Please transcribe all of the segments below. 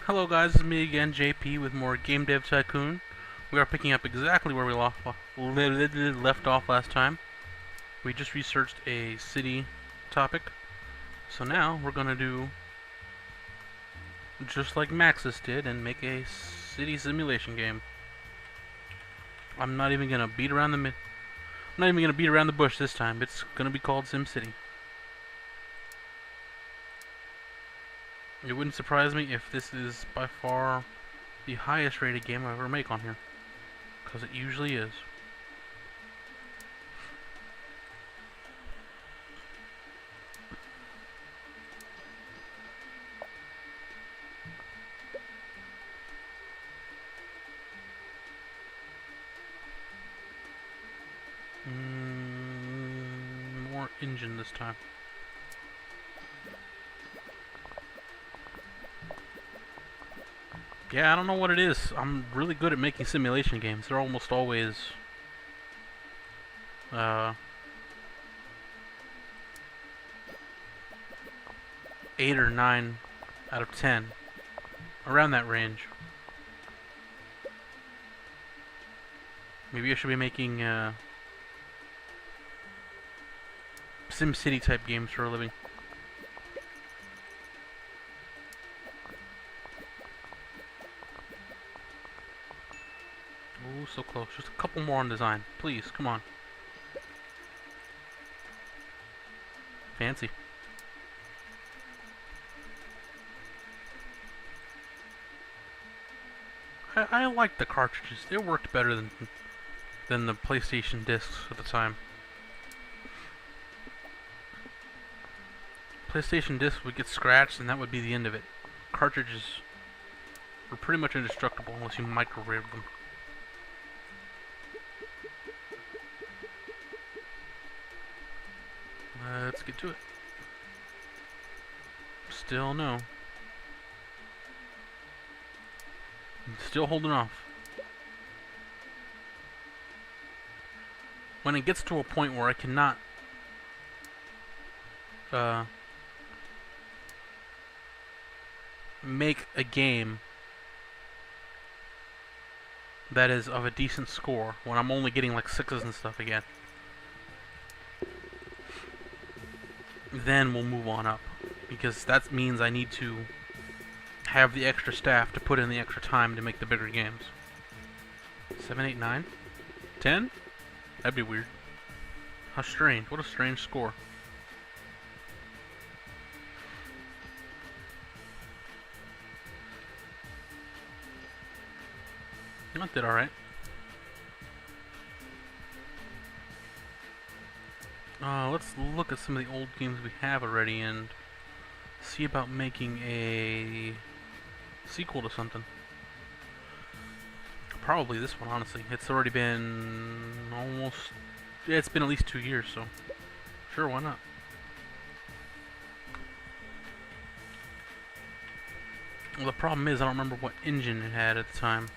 Hello guys, it's me again, JP, with more Game Dev Tycoon. We are picking up exactly where we left off last time. We just researched a city topic, so now we're gonna do just like Maxis did and make a city simulation game. I'm not even gonna beat around the bush this time. It's gonna be called SimCity. It wouldn't surprise me if this is by far the highest rated game I ever make on here, because it usually is. More engine this time. Yeah, I don't know what it is. I'm really good at making simulation games. They're almost always uh, 8 or 9 out of 10, around that range. Maybe I should be making SimCity type games for a living. Ooh, so close. Just a couple more on design. Please, come on. Fancy. I liked the cartridges. They worked better than the PlayStation discs at the time. PlayStation discs would get scratched and that would be the end of it. Cartridges were pretty much indestructible unless you microwaved them. Let's get to it. Still no. Still holding off. When it gets to a point where I cannot make a game that is of a decent score, when I'm only getting like 6s and stuff again, then we'll move on up, because that means I need to have the extra staff to put in the extra time to make the bigger games. 7, 8, 9? 10? That'd be weird. How strange. What a strange score. That did alright. Let's look at some of the old games we have already and see about making a sequel to something. Probably this one, honestly. It's already been almost... yeah, it's been at least 2 years, so sure, why not? Well, the problem is I don't remember what engine it had at the time,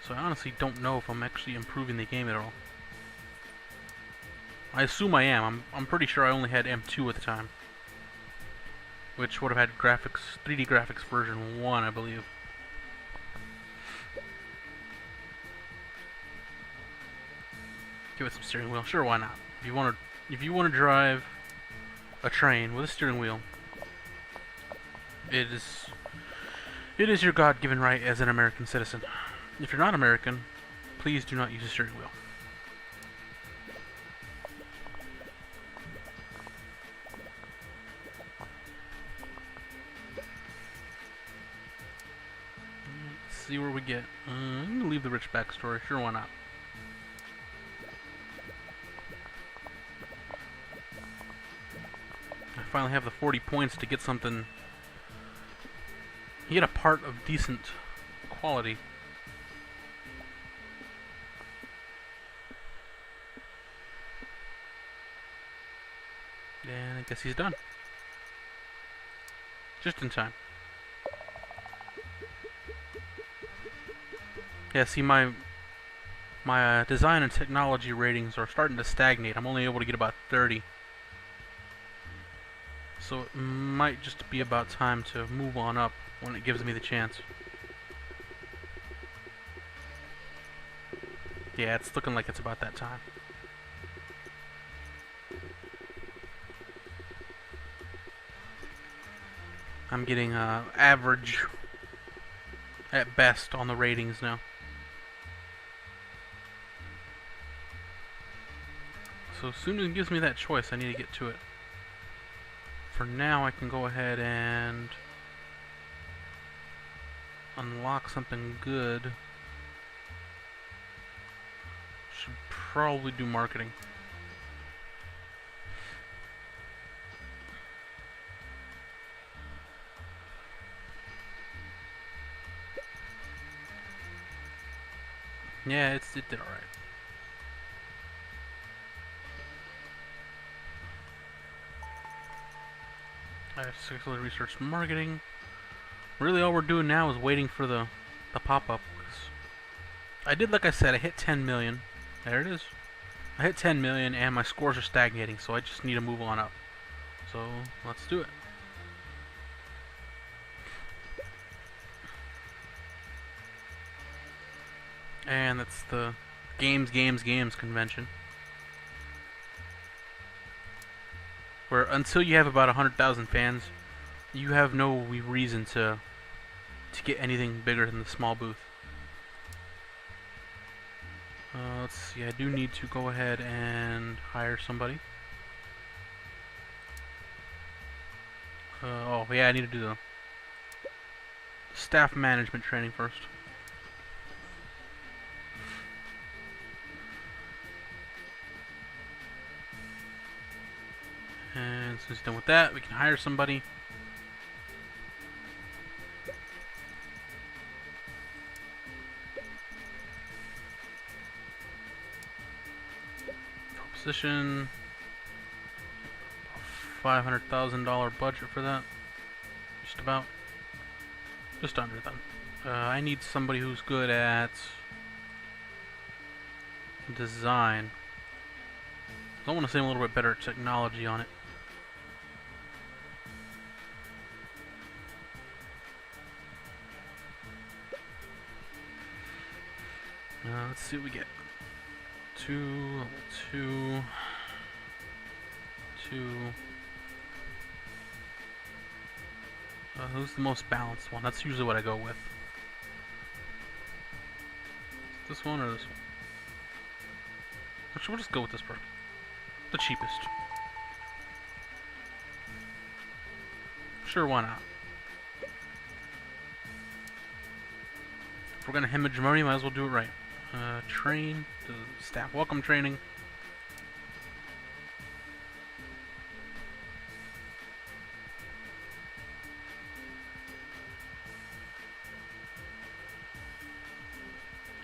so I honestly don't know if I'm actually improving the game at all. I assume I am. I'm pretty sure I only had M2 at the time, which would have had graphics, 3D graphics version 1, I believe. Give it some steering wheel. Sure, why not? If you want to drive a train with a steering wheel, it is your God-given right as an American citizen. If you're not American, please do not use a steering wheel. Let's see where we get. I'm gonna leave the rich backstory. Sure, why not? I finally have the 40 points to get something. Get a part of decent quality. And I guess he's done. Just in time. Yeah, see, my design and technology ratings are starting to stagnate. I'm only able to get about 30. So it might just be about time to move on up when it gives me the chance. Yeah, it's looking like it's about that time. I'm getting average at best on the ratings now. So as soon as it gives me that choice, I need to get to it. For now, I can go ahead and unlock something good. Should probably do marketing. Yeah, it did alright. I have successfully researched marketing. Really, all we're doing now is waiting for the pop-up. I did, like I said, I hit 10 million. There it is. I hit 10 million, and my scores are stagnating, so I just need to move on up. So let's do it. And that's the games convention, where until you have about 100,000 fans, you have no reason to get anything bigger than the small booth. Let's see, I do need to go ahead and hire somebody. Oh yeah, I need to do the staff management training first. And since it's done with that, we can hire somebody. Position. $500,000 budget for that. Just about. Just under then. I need somebody who's good at design. I want to say I'm a little bit better at technology on it. Let's see what we get. 2, 2, 2. Who's the most balanced one? That's usually what I go with. This one or this one? We'll just go with this person. The cheapest. Sure, why not? If we're gonna hemorrhage money, might as well do it right. Train, the staff welcome training.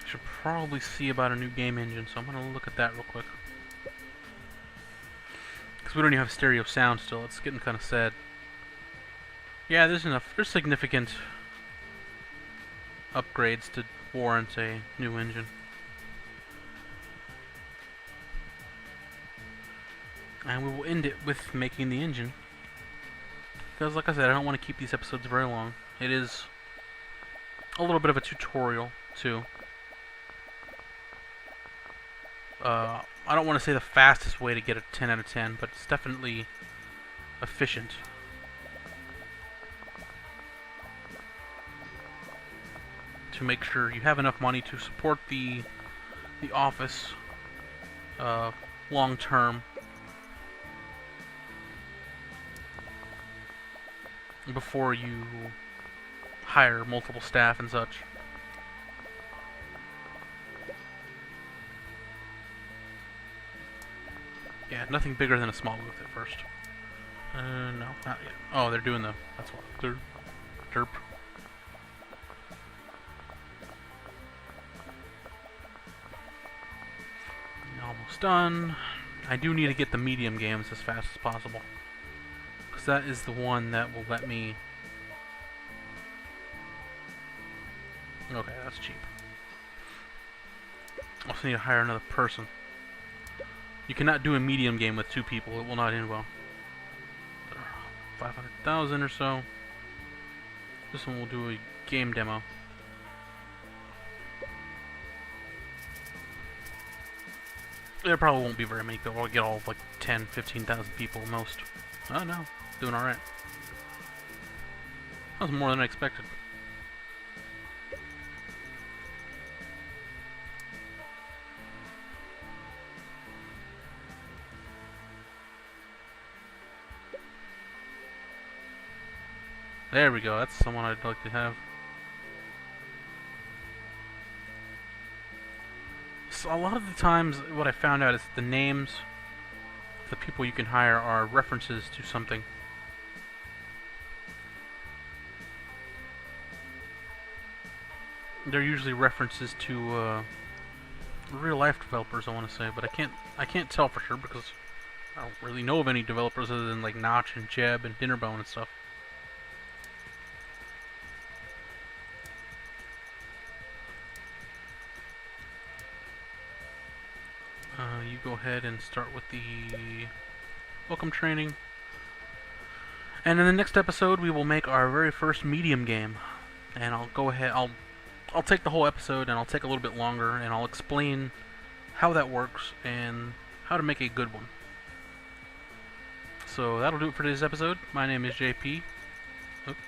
Should probably see about a new game engine, so I'm gonna look at that real quick. Because we don't even have stereo sound still, it's getting kind of sad. Yeah, there's enough. There's significant upgrades to warrant a new engine. And we will end it with making the engine. Because, like I said, I don't want to keep these episodes very long. It is a little bit of a tutorial, too. I don't want to say the fastest way to get a 10 out of 10, but it's definitely efficient. To make sure you have enough money to support the office long term. Before you hire multiple staff and such. Yeah, nothing bigger than a small booth at first. No, not yet. Oh, they're doing that's what. Derp. Almost done. I do need to get the medium games as fast as possible. Because that is the one that will let me... Okay, that's cheap. Also need to hire another person. You cannot do a medium game with 2 people. It will not end well. 500,000 or so. This one will do a game demo. There probably won't be very many people. I'll get all like 10, 15,000 people at most. Oh no, doing alright. That was more than I expected. There we go, that's someone I'd like to have. So a lot of the times, what I found out is the names of the people you can hire are references to something. They're usually references to real life developers, I want to say, but I can't tell for sure because I don't really know of any developers other than like Notch and Jeb and Dinnerbone and stuff. You go ahead and start with the welcome training. And in the next episode, we will make our very first medium game. And I'll go ahead, I'll take the whole episode and I'll take a little bit longer and I'll explain how that works and how to make a good one. So that'll do it for today's episode. My name is JP. Oops.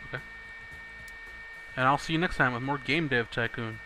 Okay. And I'll see you next time with more Game Dev Tycoon.